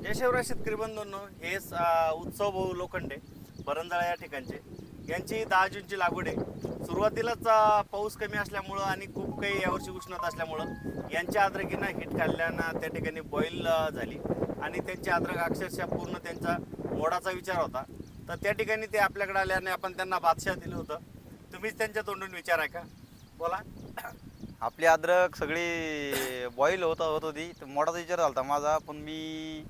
जय शिवराय शेतकरी बंधूंनो, हे उत्सव भाऊ लोखंडे बरंजाळा या ठिकाणचे यांची 10 जूनची लागवड आहे. सुरुवातीलाच पाऊस कमी असल्यामुळं आणि खूप काही यावर्षी उष्णता असल्यामुळं यांच्या अद्रकीनं हिट खाल्ल्यानं त्या ठिकाणी बॉईल झाली आणि त्यांची अद्रक अक्षरशः पूर्ण त्यांचा मोडाचा विचार होता. तर त्या ठिकाणी ते आपल्याकडे आले आणि आपण त्यांना बादशाह दिलं होतं. तुम्हीच त्यांच्या तोंडून विचार आहे का? बोला. आपली अद्रक सगळी बॉईल होत होती. तर मोठाचा विचार झाला होता माझा, पण मी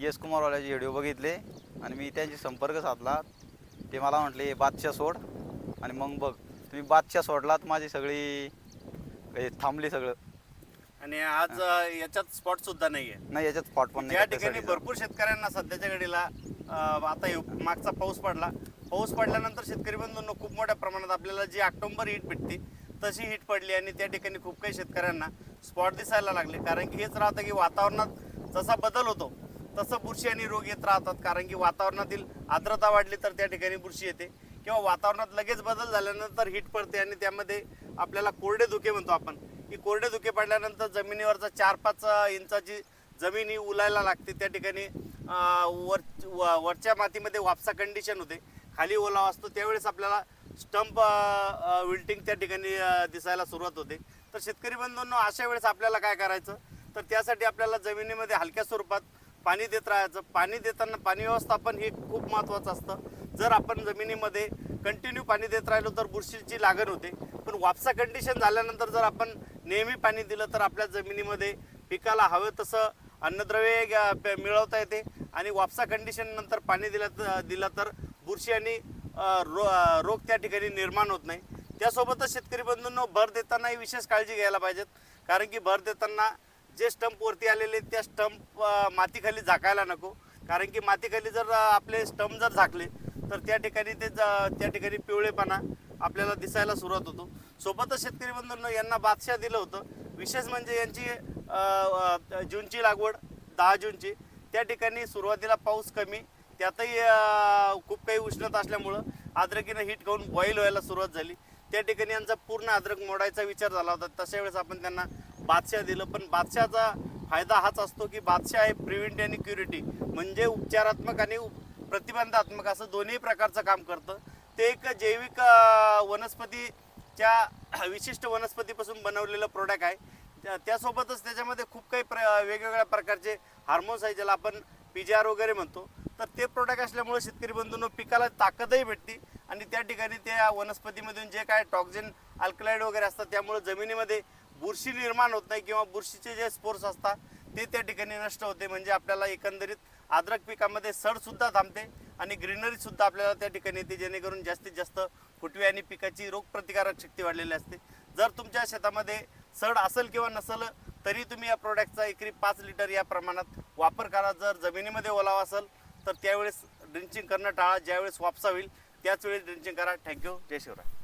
यश कुमारवाल्याचे व्हिडिओ बघितले आणि मी त्यांची संपर्क साधला. ते मला म्हटले बादशाह सोड, आणि मग बघ तुम्ही बादशाह सोडलात, माझी सगळी थांबली सगळं. आणि आज याच्यात स्पॉट सुद्धा नाहीये. नाही, याच्यात स्पॉट पण या नाही. ठिकाणी भरपूर शेतकऱ्यांना सध्याच्या घडीला आता मागचा पाऊस पडल्यानंतर शेतकरी बंधूंनो खूप मोठ्या प्रमाणात आपल्याला जी ऑक्टोबर हिट भेटते तशी हिट पडली आणि त्या ठिकाणी खूप काही शेतकऱ्यांना स्पॉट दिसायला लागले. कारण की हेच राहतं की वातावरणात जसा बदल होतो तसं बुरशी आणि रोग येत राहतात. कारण की वातावरणातील आर्द्रता वाढली तर त्या ठिकाणी बुरशी येते, किंवा वातावरणात लगेच बदल झाल्यानंतर हिट पडते आणि त्यामध्ये आपल्याला कोरडे धुके म्हणतो आपण, की कोरडे धुके पडल्यानंतर जमिनीवरचा 4-5 इंचाची जमीन ही उलायला लागते. त्या ठिकाणी वरच्या मातीमध्ये वापसा कंडिशन होते, खाली ओलावा असतो, त्यावेळेस आपल्याला स्टंप विल्टिंग त्या ठिकाणी दिसायला सुरुवात होते. तर शेतकरी बंधूंनो, अशा वेळेस आपल्याला काय करायचं, तर त्यासाठी आपल्याला जमिनीमध्ये हलक्या स्वरूपात पाणी देत राहायचं. पाणी देताना पाणी व्यवस्थापन हे खूप महत्त्वाचं असतं. जर आपण जमिनीमध्ये कंटिन्यू पाणी देत राहिलो तर बुरशीची लागण होते. पण वापसा कंडिशन झाल्यानंतर जर आपण नेहमी पाणी दिलं तर आपल्या जमिनीमध्ये पिकाला हवं तसं अन्नद्रव्य मिळवता येते आणि वापसा कंडिशन नंतर पाणी दिलं तर बुरशी आणि रोग त्या ठिकाणी निर्माण होत नाही. त्यासोबतच शेतकरी बंधूंनो, भर देतानाही विशेष काळजी घ्यायला पाहिजेत. कारण की भर देताना जे स्टंप वरती आलेले त्या स्टंप मातीखाली झाकायला नको. कारण की मातीखाली जर आपले स्टंप जर झाकले तर त्या ठिकाणी पिवळेपणा आपल्याला दिसायला सुरुवात होतो. सोबतच शेतकरी बंधूंनो, यांना बादशाह दिलं होतं. विशेष म्हणजे यांची जूनची लागवड 10 जूनची, त्या ठिकाणी सुरुवातीला पाऊस कमी, त्यातही खूप काही उष्णता असल्यामुळं अद्रकीनं हिट खाऊन बॉईल व्हायला सुरुवात झाली. त्या ठिकाणी यांचा पूर्ण अद्रक मोडायचा विचार झाला होता. तशा वेळेस आपण त्यांना बादशाह दिलं. पण बादशाहचा फायदा हाच असतो की बादशाह आहे प्रिव्हेंट आणि क्युरिटी, म्हणजे उपचारात्मक आणि प्रतिबंधात्मक असं दोन्ही प्रकारचं काम करतं. ते एक जैविक वनस्पतीच्या विशिष्ट वनस्पतीपासून बनवलेलं प्रोडक्ट आहे. त्यासोबतच त्याच्यामध्ये खूप काही वेगवेगळ्या प्रकारचे हार्मोन्स आहे, ज्याला आपण PGR वगैरे म्हणतो. तर ते प्रोडक्ट असल्यामुळे शेतकरी बंधूंनो, पिकाला ताकदही भेटते आणि त्या ठिकाणी त्या वनस्पतीमधून जे काय टॉक्झिन अल्कलाइड वगैरे असतात त्यामुळे जमिनीमध्ये बुरशी निर्माण होत नाही, किंवा बुरशीचे जे स्पोर्स असतात ते त्या ठिकाणी नष्ट होते. म्हणजे आपल्याला एकंदरीत अद्रक पिकामध्ये सडसुद्धा थांबते आणि ग्रीनरीसुद्धा आपल्याला त्या ठिकाणी येते, जेणेकरून जास्तीत जास्त फुटवे आणि पिकाची रोगप्रतिकारक शक्ती वाढलेली असते. जर तुमच्या शेतामध्ये सड असेल किंवा नसेल तरी तुम्ही या प्रोडक्टचा एकरी 5 लिटर या प्रमाणात वापर करा. जर जमिनीमध्ये ओलावा असेल तर त्यावेळेस ड्रिंचिंग करणं टाळा. ज्यावेळेस वापसा होईल त्याच वेळेस ड्रिंचिंग करा. थँक्यू. जय शिवराय.